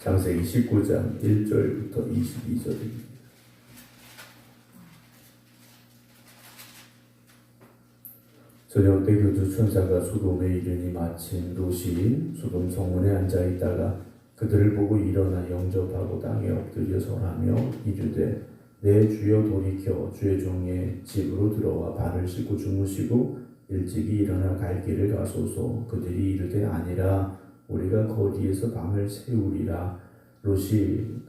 창세기 19장 1절부터 22절입니다. 저녁 때 그 천사가 소돔에 이르니 마침 롯이 소돔 성문에 앉아 있다가 그들을 보고 일어나 영접하고 땅에 엎드려 절하며 이르되 내 주여 돌이켜 주의 종의 집으로 들어와 발을 씻고 주무시고 일찍이 일어나 갈 길을 가소서. 그들이 이르되 아니라 우리가 거리에서 밤을 새우리라. 롯이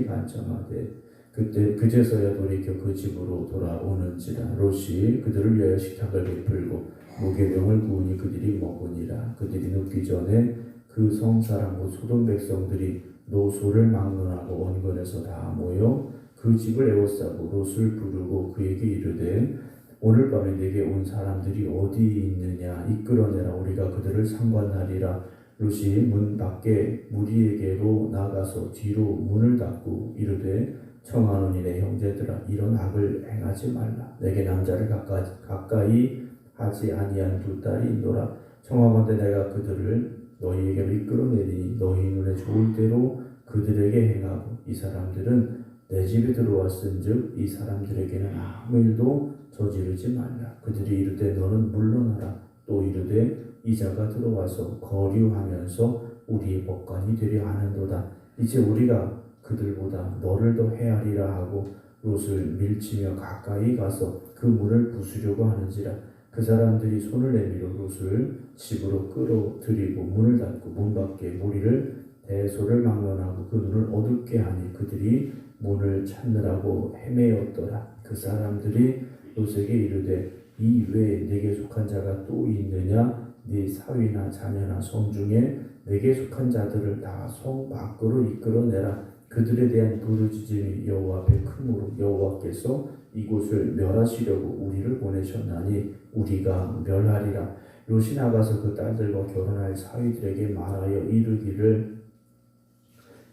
간청하되 그때 그제서야 돌이켜 그 집으로 돌아오는지라. 롯이 그들을 위하여 식탁을 베풀고 무교병을 구우니 그들이 먹으니라. 그들이 눕기 전에 그 성 사람 곧 소돔 백성들이 노소를 막론하고 원근에서 다 모여 그 집을 에워싸고 롯을 부르고 그에게 이르되 오늘 밤에 내게 온 사람들이 어디 있느냐 이끌어내라. 우리가 그들을 상관하리라. 롯이 문 밖에 무리에게로 나가서 뒤로 문을 닫고 이르되 청하노니 내 형제들아 이런 악을 행하지 말라. 내게 남자를 가까이 하지 아니한 두 딸이 있노라. 청하건대 내가 그들을 너희에게로 이끌어내리니 너희 눈에 좋을 대로 그들에게 행하고 이 사람들은 내 집에 들어왔은즉 이 사람들에게는 아무 일도 저지르지 말라. 그들이 이르되 너는 물러나라. 또 이르되 이자가 들어와서 거류하면서 우리의 법관이 되려 하는도다. 이제 우리가 그들보다 너를 더 헤아리라 하고 롯을 밀치며 가까이 가서 그 문을 부수려고 하는지라. 그 사람들이 손을 내밀어 롯을 집으로 끌어들이고 문을 닫고 문 밖에 무리를 대소를 막론하고 그 눈을 어둡게 하니 그들이 문을 찾느라고 헤매었더라. 그 사람들이 롯에게 이르되 이 외에 내게 속한 자가 또 있느냐? 네 사위나 자녀나 성 중에 내게 속한 자들을 다 성 밖으로 이끌어내라. 그들에 대한 부르짖음이 여호와 앞에 크므로 여호와께서 이곳을 멸하시려고 우리를 보내셨나니 우리가 멸하리라. 롯이 나가서 그 딸들과 결혼할 사위들에게 말하여 이르기를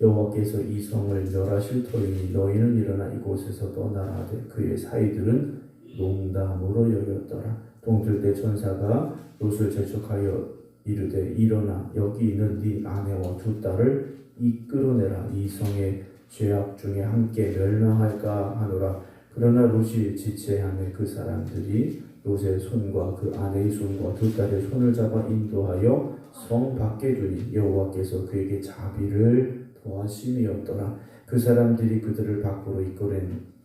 여호와께서 이 성을 멸하실 터이니 너희는 일어나 이곳에서 떠나라 하되 그의 사위들은 농담으로 여겼더라. 동틀 때 천사가 롯을 재촉하여 이르되 일어나 여기 있는 네 아내와 두 딸을 이끌어내라. 이 성의 죄악 중에 함께 멸망할까 하노라. 그러나 롯이 지체하며 그 사람들이 롯의 손과 그 아내의 손과 두 딸의 손을 잡아 인도하여 성 밖에 두니 여호와께서 그에게 자비를 더하심이었더라. 그 사람들이 그들을 밖으로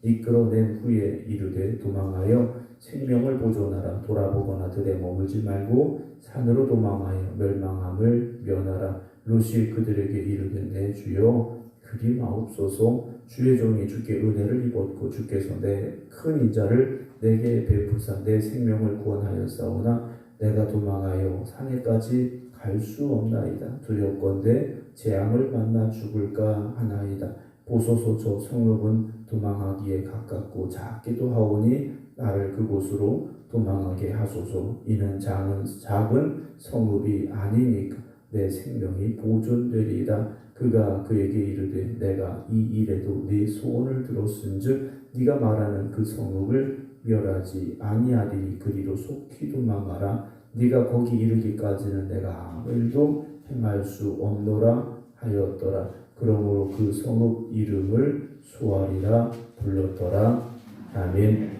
이끌어낸 후에 이르되 도망하여 생명을 보존하라. 돌아보거나 들에 머물지 말고 산으로 도망하여 멸망함을 면하라. 롯이 그들에게 이르되 내 주여 그리 마옵소서. 주의 종이 주께 은혜를 입었고 주께서 내 큰 인자를 내게 베푸사 내 생명을 구원하였사오나 내가 도망하여 산에까지 갈 수 없나이다. 두렵건대 재앙을 만나 죽을까 하나이다. 보소서 저 성읍은 도망하기에 가깝고 작기도 하오니 나를 그곳으로 도망하게 하소서. 이는 작은 성읍이 아니니까 내 생명이 보존되리이다. 그가 그에게 이르되 내가 이 일에도 네 소원을 들었은즉 네가 말하는 그 성읍을 멸하지 아니하리니 그리로 속히 도망하라. 네가 거기 이르기까지는 내가 아무 일도 행할 수 없노라 하였더라. 그러므로 그 성읍 이름을 소알이라 불렀더라. 아멘.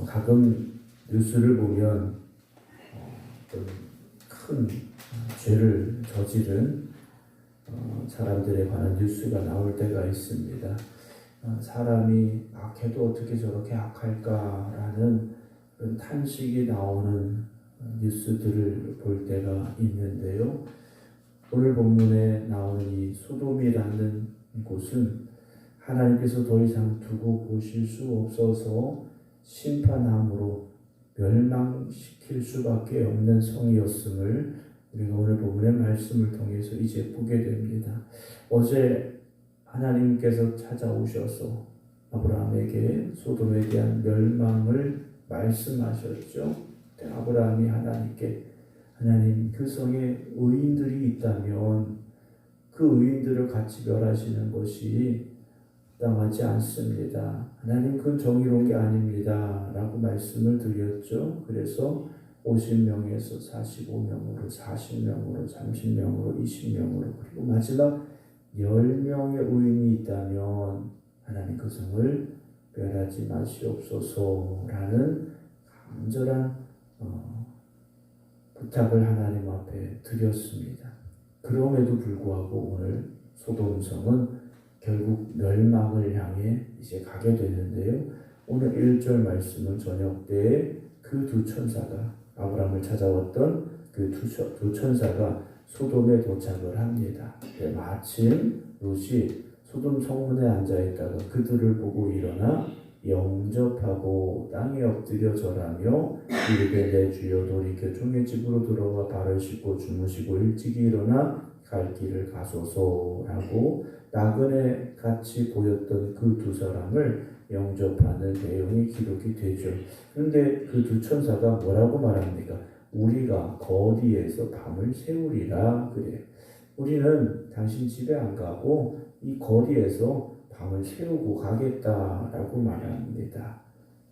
가끔 뉴스를 보면 큰 죄를 저지른 사람들에 관한 뉴스가 나올 때가 있습니다. 사람이 악해도 어떻게 저렇게 악할까라는 그런 탄식이 나오는 뉴스들을 볼 때가 있는데요. 오늘 본문에 나오는 이 소돔이라는 곳은 하나님께서 더 이상 두고 보실 수 없어서 심판함으로 멸망시킬 수밖에 없는 성이었음을 우리가 오늘 본문의 말씀을 통해서 이제 보게 됩니다. 어제 하나님께서 찾아오셔서 아브라함에게 소돔에 대한 멸망을 말씀하셨죠. 아브라함이 하나님께 하나님 그 성에 의인들이 있다면 그 의인들을 같이 멸하시는 것이 마땅하지 않습니다. 하나님 그건 정의로운 게 아닙니다 라고 말씀을 드렸죠. 그래서 50명에서 45명으로, 40명으로, 30명으로, 20명으로, 그리고 마지막 10명의 의인이 있다면 하나님 그 성을 멸하지 마시옵소서라는 간절한 부탁을 하나님 앞에 드렸습니다. 그럼에도 불구하고 오늘 소돔성은 결국 멸망을 향해 이제 가게 되는데요. 오늘 1절 말씀은 저녁 때에 그 두 천사가 아브라함을 찾아왔던 그 두 천사가 소돔에 도착을 합니다. 마침 롯이 소돔 성문에 앉아있다가 그들을 보고 일어나 영접하고 땅에 엎드려 절하며 이르되 내 주여 돌이켜 종의 집으로 들어와 발을 씻고 주무시고 일찍이 일어나 갈 길을 가소서라고 나그네 같이 보였던 그 두 사람을 영접하는 내용이 기록이 되죠. 그런데 그 두 천사가 뭐라고 말합니까? 우리가 거리에서 밤을 새우리라 그래요. 우리는 당신 집에 안 가고 이 거리에서 밤을 새우고 가겠다라고 말합니다.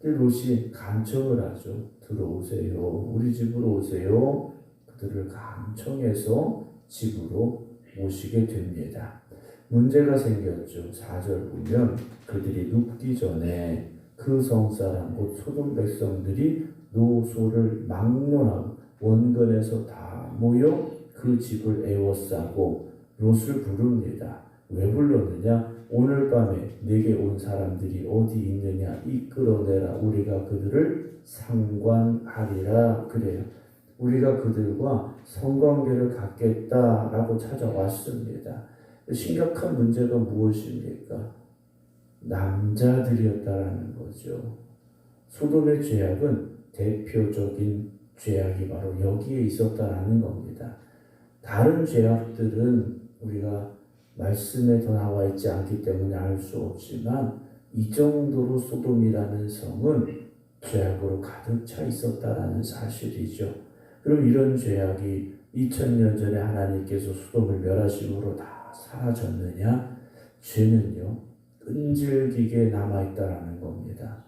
롯이 간청을 하죠. 들어오세요. 우리 집으로 오세요. 그들을 간청해서 집으로 모시게 됩니다. 문제가 생겼죠. 4절 보면 그들이 눕기 전에 그 성사람 곧 소돔 백성들이 노소를 막론하고 원근에서 다 모여 그 집을 에워싸고 롯을 부릅니다. 왜 불렀느냐? 오늘 밤에 내게 온 사람들이 어디 있느냐 이끌어내라. 우리가 그들을 상관하리라 그래요. 우리가 그들과 성관계를 갖겠다라고 찾아왔습니다. 심각한 문제가 무엇입니까? 남자들이었다라는 거죠. 소돔의 죄악은 대표적인 죄악이 바로 여기에 있었다라는 겁니다. 다른 죄악들은 우리가 말씀에 더 나와 있지 않기 때문에 알 수 없지만 이 정도로 소돔이라는 성은 죄악으로 가득 차 있었다라는 사실이죠. 그럼 이런 죄악이 2000년 전에 하나님께서 소돔을 멸하심으로 다 사라졌느냐? 죄는요 끈질기게 남아있다라는 겁니다.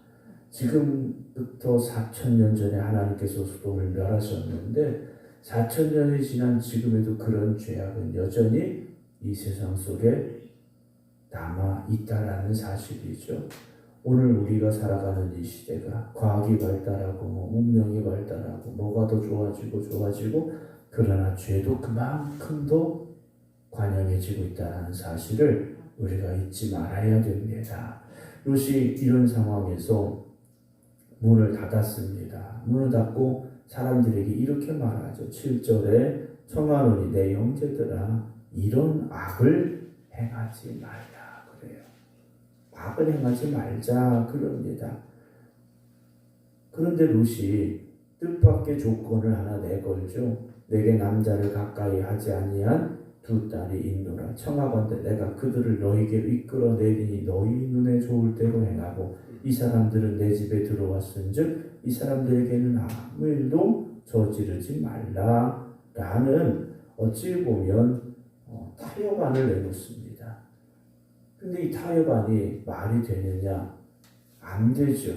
지금부터 4000년 전에 하나님께서 소돔을 멸하셨는데 4000년이 지난 지금에도 그런 죄악은 여전히 이 세상 속에 남아있다라는 사실이죠. 오늘 우리가 살아가는 이 시대가 과학이 발달하고 문명이 발달하고 뭐가 더 좋아지고 그러나 죄도 그만큼 더 관영해지고 있다는 사실을 우리가 잊지 말아야 됩니다. 롯이 이런 상황에서 문을 닫았습니다. 문을 닫고 사람들에게 이렇게 말하죠. 7절에 청하노니 내 형제들아 이런 악을 행하지 말라 그래요. 악을 행하지 말자 그럽니다. 그런데 롯이 뜻밖의 조건을 하나 내걸죠. 내게 남자를 가까이 하지 아니한 두 딸이 있노라. 청하건대 내가 그들을 너희에게로 이끌어내리니 너희 눈에 좋을 대로 행하고 이 사람들은 내 집에 들어왔은즉 이 사람들에게는 아무 일도 저지르지 말라 라는 어찌 보면 타협안을 내놓습니다. 근데 이 타협안이 말이 되느냐? 안 되죠.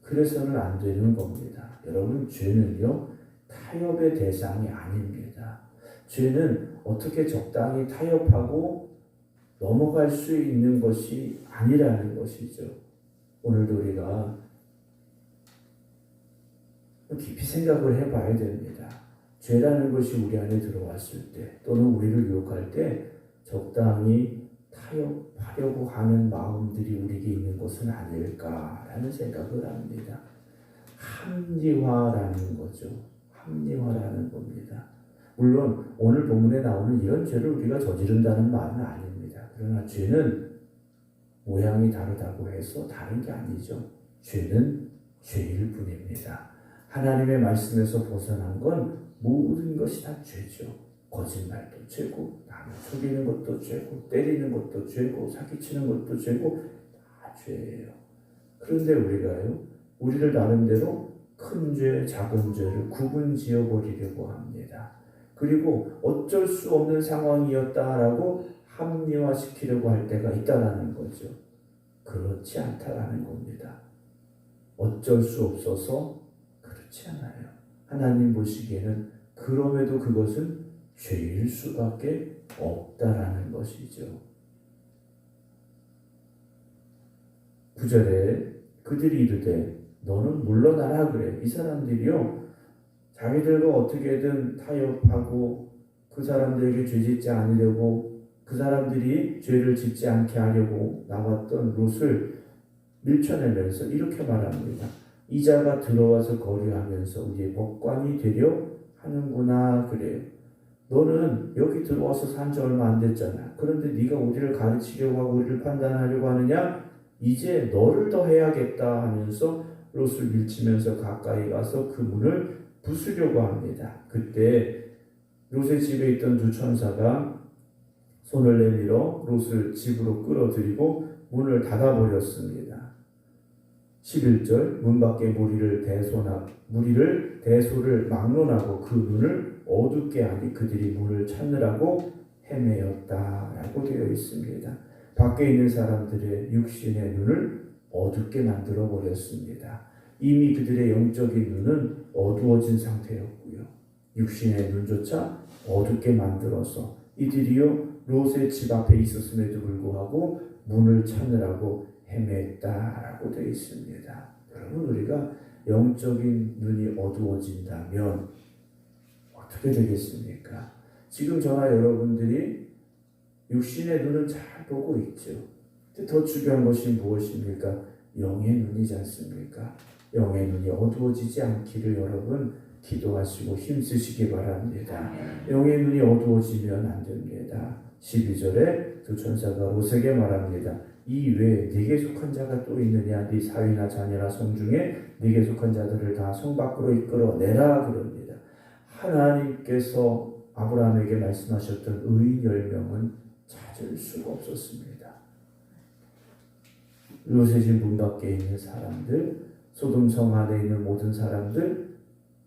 그래서는 안 되는 겁니다. 여러분 죄는요 타협의 대상이 아닙니다. 죄는 어떻게 적당히 타협하고 넘어갈 수 있는 것이 아니라는 것이죠. 오늘도 우리가 깊이 생각을 해봐야 됩니다. 죄라는 것이 우리 안에 들어왔을 때 또는 우리를 유혹할 때 적당히 타협하려고 하는 마음들이 우리에게 있는 것은 아닐까라는 생각을 합니다. 합리화라는 거죠. 합리화라는 겁니다. 물론 오늘 본문에 나오는 이런 죄를 우리가 저지른다는 말은 아닙니다. 그러나 죄는 모양이 다르다고 해서 다른 게 아니죠. 죄는 죄일 뿐입니다. 하나님의 말씀에서 벗어난 건 모든 것이 다 죄죠. 거짓말도 죄고 남을 속이는 것도 죄고 때리는 것도 죄고 사기치는 것도 죄고 다 죄예요. 그런데 우리가요 우리를 나름대로 큰 죄, 작은 죄를 구분 지어버리려고 합니다. 그리고 어쩔 수 없는 상황이었다라고 합리화시키려고 할 때가 있다라는 거죠. 그렇지 않다라는 겁니다. 어쩔 수 없어서 그렇지 않아요. 하나님 보시기에는 그럼에도 그것은 죄일 수밖에 없다라는 것이죠. 9절에 그들이 이르되 너는 물러나라 그래. 이 사람들이요 자기들과 어떻게든 타협하고 그 사람들에게 죄짓지 않으려고 그 사람들이 죄를 짓지 않게 하려고 나왔던 롯을 밀쳐내면서 이렇게 말합니다. 이자가 들어와서 거류하면서 우리의 법관이 되려 하는구나 그래요. 너는 여기 들어와서 산 지 얼마 안 됐잖아. 그런데 네가 우리를 가르치려고 하고 우리를 판단하려고 하느냐? 이제 너를 더 해야겠다 하면서 롯을 밀치면서 가까이 가서 그 문을 부수려고 합니다. 그때 롯의 집에 있던 두 천사가 손을 내밀어 롯을 집으로 끌어들이고 문을 닫아버렸습니다. 11절 문 밖에 무리를 대소를 막론하고 그 눈을 어둡게 하니 그들이 문을 찾느라고 헤매었다라고 되어 있습니다. 밖에 있는 사람들의 육신의 눈을 어둡게 만들어 버렸습니다. 이미 그들의 영적인 눈은 어두워진 상태였고요. 육신의 눈조차 어둡게 만들어서 이들이요 롯의 집 앞에 있었음에도 불구하고 문을 찾느라고 헤맸다라고 되어 있습니다. 여러분 우리가 영적인 눈이 어두워진다면 어떻게 되겠습니까? 지금 저나 여러분들이 육신의 눈은 잘 보고 있죠. 더 중요한 것이 무엇입니까? 영의 눈이지 않습니까? 영의 눈이 어두워지지 않기를 여러분 기도하시고 힘쓰시기 바랍니다. 영의 눈이 어두워지면 안 됩니다. 12절에 두 천사가 롯에게 말합니다. 이 외에 네게 속한 자가 또 있느냐? 네 사위나 자녀나 성 중에 네게 속한 자들을 다 성 밖으로 이끌어내라 그럽니다. 하나님께서 아브라함에게 말씀하셨던 의인 10명은 찾을 수가 없었습니다. 롯의 집 문 밖에 있는 사람들, 소돔성 안에 있는 모든 사람들,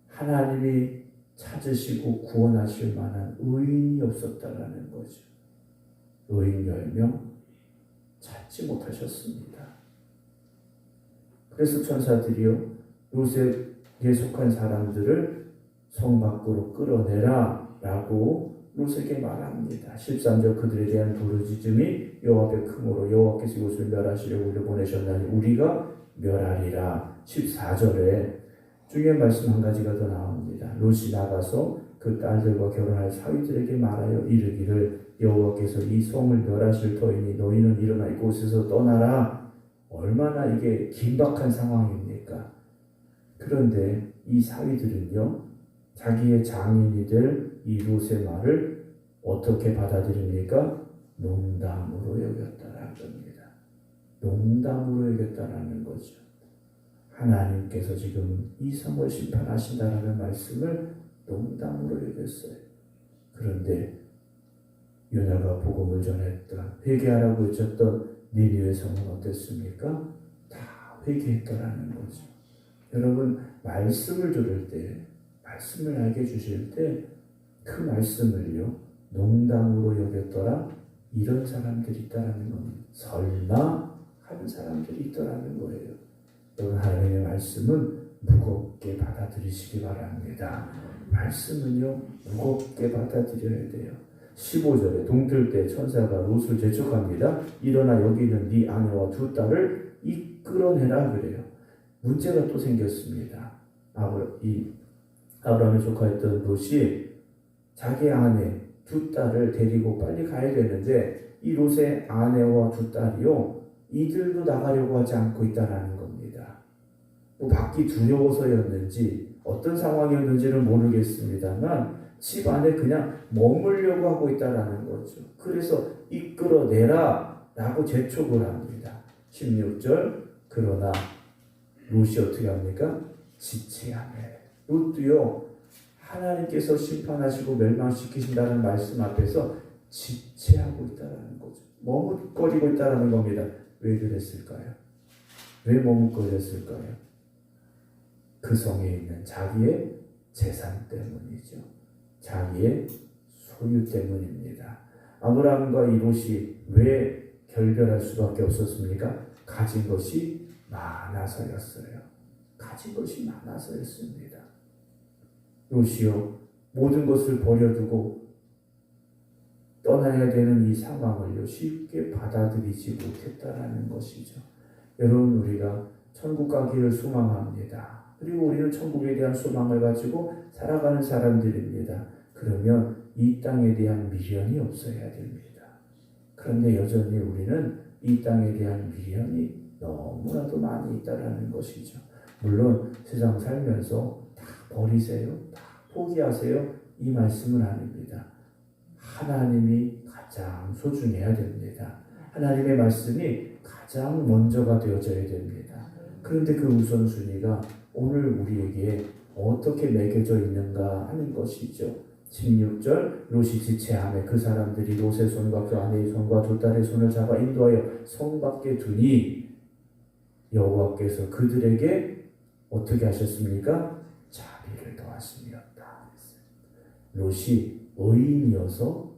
하나님이 찾으시고 구원하실 만한 의인이 없었다라는 거죠. 의인 10명 찾지 못하셨습니다. 그래서 천사들이요 롯에게 속한 사람들을 성 밖으로 끌어내라 라고 롯에게 말합니다. 13절 그들에 대한 부르짖음이 여호와 앞에 크므로 여호와께서 이곳을 멸하시려고 우리를 보내셨나니 우리가 멸하리라. 14절에 중요한 말씀 한 가지가 더 나옵니다. 롯이 나가서 그 딸들과 결혼할 사위들에게 말하여 이르기를 여호와께서 이 성을 멸하실 터이니 너희는 일어나 이곳에서 떠나라. 얼마나 이게 긴박한 상황입니까? 그런데 이 사위들은요 자기의 장인이들 이 롯의 말을 어떻게 받아들입니까? 농담으로 여겼다라는 겁니다. 농담으로 여겼다라는 거죠. 하나님께서 지금 이 성을 심판하신다라는 말씀을 농담으로 여겼어요. 그런데 요나가 복음을 전했던 회개하라고 외쳤던 니느웨 성은 어땠습니까? 다 회개했다라는 거죠. 여러분 말씀을 들을 때 말씀을 알게 주실 때 그 말씀을요 농담으로 여겼더라 이런 사람들이 있다라는 겁니다. 설마 하는 사람들이 있더라는 거예요. 여러분 하나님의 말씀은 무겁게 받아들이시기 바랍니다. 말씀은요 무겁게 받아들여야 돼요. 15절에 동틀 때 천사가 롯을 재촉합니다. 일어나 여기 있는 네 아내와 두 딸을 이끌어내라 그래요. 문제가 또 생겼습니다. 아브라함에 조카였던 롯이 자기 아내 두 딸을 데리고 빨리 가야 되는데 이 롯의 아내와 두 딸이요 이들도 나가려고 하지 않고 있다라는 겁니다. 뭐 밖이 두려워서였는지 어떤 상황이었는지는 모르겠습니다만 집 안에 그냥 머물려고 하고 있다라는 거죠. 그래서 이끌어내라 라고 재촉을 합니다. 16절 그러나 롯이 어떻게 합니까? 지체하네. 롯도요 하나님께서 심판하시고 멸망시키신다는 말씀 앞에서 지체하고 있다는 거죠. 머뭇거리고 있다는 겁니다. 왜 그랬을까요? 왜 머뭇거렸을까요? 그 성에 있는 자기의 재산 때문이죠. 자기의 소유 때문입니다. 아브라함과 이 롯이 왜 결별할 수밖에 없었습니까? 가진 것이 많아서였어요. 가진 것이 많아서였습니다. 롯이여 모든 것을 버려두고 떠나야 되는 이 상황을요 쉽게 받아들이지 못했다라는 것이죠. 여러분, 우리가 천국 가기를 소망합니다. 그리고 우리는 천국에 대한 소망을 가지고 살아가는 사람들입니다. 그러면 이 땅에 대한 미련이 없어야 됩니다. 그런데 여전히 우리는 이 땅에 대한 미련이 너무나도 많이 있다라는 것이죠. 물론 세상 살면서 다 버리세요, 다 포기하세요, 이 말씀은 아닙니다. 하나님이 가장 소중해야 됩니다. 하나님의 말씀이 가장 먼저가 되어져야 됩니다. 그런데 그 우선순위가 오늘 우리에게 어떻게 매겨져 있는가 하는 것이죠. 16절 롯이 지체하며 그 사람들이 롯의 손과 그 아내의 손과 두 딸의 손을 잡아 인도하여 성 밖에 두니 여호와께서 그들에게 어떻게 하셨습니까? 자비를 더하심이었다. 롯이 의인이어서,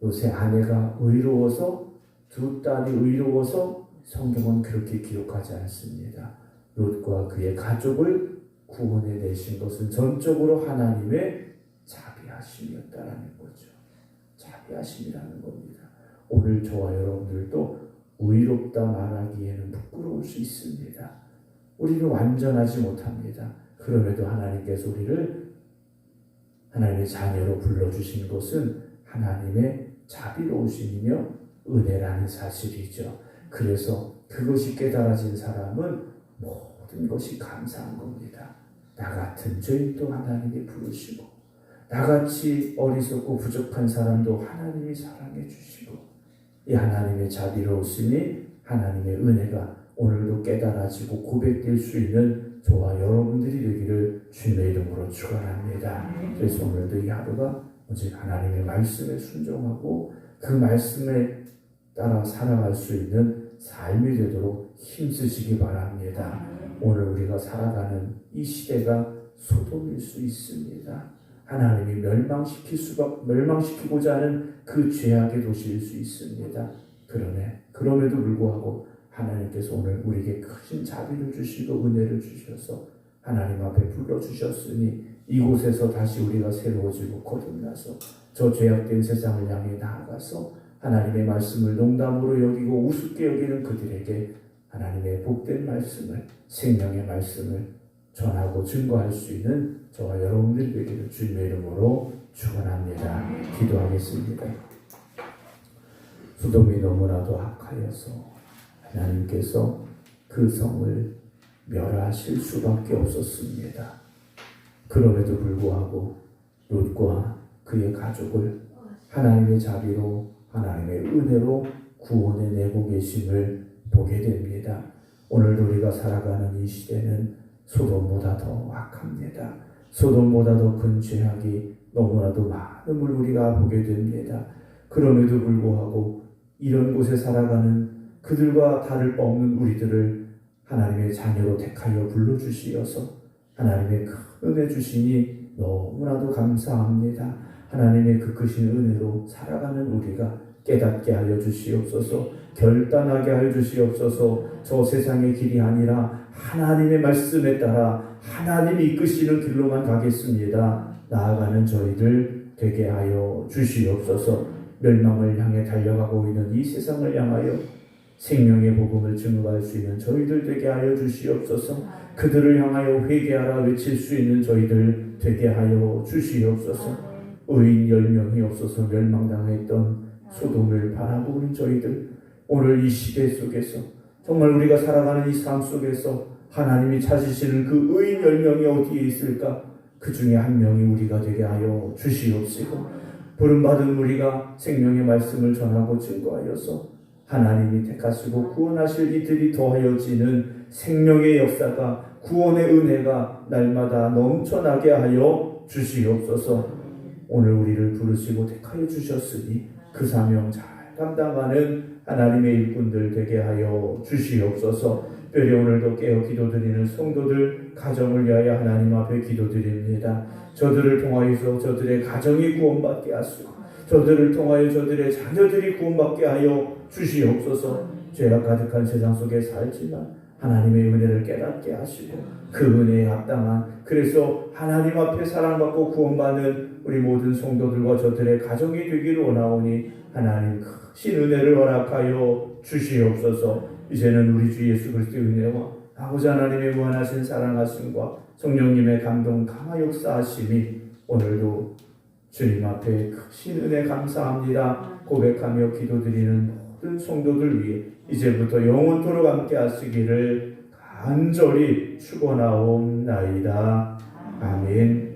롯의 아내가 의로워서, 두 딸이 의로워서 성경은 그렇게 기록하지 않습니다. 롯과 그의 가족을 구원해 내신 것은 전적으로 하나님의 자비하심이었다라는 거죠. 자비하심이라는 겁니다. 오늘 저와 여러분들도 의롭다 말하기에는 부끄러울 수 있습니다. 우리는 완전하지 못합니다. 그럼에도 하나님께서 우리를 하나님의 자녀로 불러주신 것은 하나님의 자비로우심이며 은혜라는 사실이죠. 그래서 그것이 깨달아진 사람은 모든 것이 감사한 겁니다. 나 같은 죄인도 하나님이 부르시고, 나같이 어리석고 부족한 사람도 하나님이 사랑해 주시고, 이 하나님의 자비로우심이, 하나님의 은혜가 오늘도 깨달아지고 고백될 수 있는 저와 여러분들이 되기를 주님의 이름으로 축원합니다. 그래서 오늘도 이 하루가 오직 하나님의 말씀에 순종하고 그 말씀에 따라 살아갈 수 있는 삶이 되도록 힘쓰시기 바랍니다. 오늘 우리가 살아가는 이 시대가 소돔일 수 있습니다. 하나님이 멸망시키고자 하는 그 죄악의 도시일 수 있습니다. 그럼에도 불구하고 하나님께서 오늘 우리에게 큰 자비를 주시고 은혜를 주셔서 하나님 앞에 불러주셨으니 이곳에서 다시 우리가 새로워지고 거듭나서 저 죄악된 세상을 향해 나아가서 하나님의 말씀을 농담으로 여기고 우습게 여기는 그들에게 하나님의 복된 말씀을, 생명의 말씀을 전하고 증거할 수 있는 저와 여러분들이 되기를 주님의 이름으로 축원합니다. 기도하겠습니다. 소돔이 너무나도 악하여서 하나님께서 그 성을 멸하실 수밖에 없었습니다. 그럼에도 불구하고 롯과 그의 가족을 하나님의 자비로, 하나님의 은혜로 구원해 내고 계심을 보게 됩니다. 오늘도 우리가 살아가는 이 시대는 소돔보다 더 악합니다. 소돔보다 더 큰 죄악이 너무나도 많음을 우리가 보게 됩니다. 그럼에도 불구하고 이런 곳에 살아가는 그들과 다를 바 없는 우리들을 하나님의 자녀로 택하여 불러주시어서 하나님의 큰 은혜 주시니 너무나도 감사합니다. 하나님의 그 크신 은혜로 살아가는 우리가 깨닫게 하여 주시옵소서. 결단하게 하여 주시옵소서. 저 세상의 길이 아니라 하나님의 말씀에 따라 하나님이 이끄시는 길로만 가겠습니다. 나아가는 저희들 되게 하여 주시옵소서. 멸망을 향해 달려가고 있는 이 세상을 향하여 생명의 복음을 증거할 수 있는 저희들 되게 하여 주시옵소서. 그들을 향하여 회개하라 외칠 수 있는 저희들 되게 하여 주시옵소서. 의인 10명이 없어서 멸망당했던 소돔을 바라보는 저희들, 오늘 이 시대 속에서 정말 우리가 살아가는 이 삶 속에서 하나님이 찾으시는 그 의인 10명이 어디에 있을까? 그 중에 한 명이 우리가 되게 하여 주시옵시고, 부름받은 우리가 생명의 말씀을 전하고 증거하여서 하나님이 택하시고 구원하실 이들이 더하여지는 생명의 역사가, 구원의 은혜가 날마다 넘쳐나게 하여 주시옵소서. 오늘 우리를 부르시고 택하여 주셨으니 그 사명 잘 감당하는 하나님의 일꾼들 되게 하여 주시옵소서. 특별히 오늘도 깨어 기도드리는 성도들 가정을 위하여 하나님 앞에 기도드립니다. 저들을 통하여서 저들의 가정이 구원받게 하시고 저들을 통하여 저들의 자녀들이 구원받게 하여 주시옵소서. 죄악 가득한 세상 속에 살지만 하나님의 은혜를 깨닫게 하시고 그 은혜에 합당한, 그래서 하나님 앞에 사랑받고 구원받는 우리 모든 성도들과 저들의 가정이 되기를 원하오니 하나님 크신 은혜를 허락하여 주시옵소서. 이제는 우리 주 예수 그리스도의 은혜와 아버지 하나님의 무한하신 사랑하심과 성령님의 감동 강화 역사하심이 오늘도 주님 앞에 크신 은혜 감사합니다 고백하며 기도드리는 모든 성도들 위해 이제부터 영원토록 함께 하시기를 간절히 축원하옵나이다. 아멘.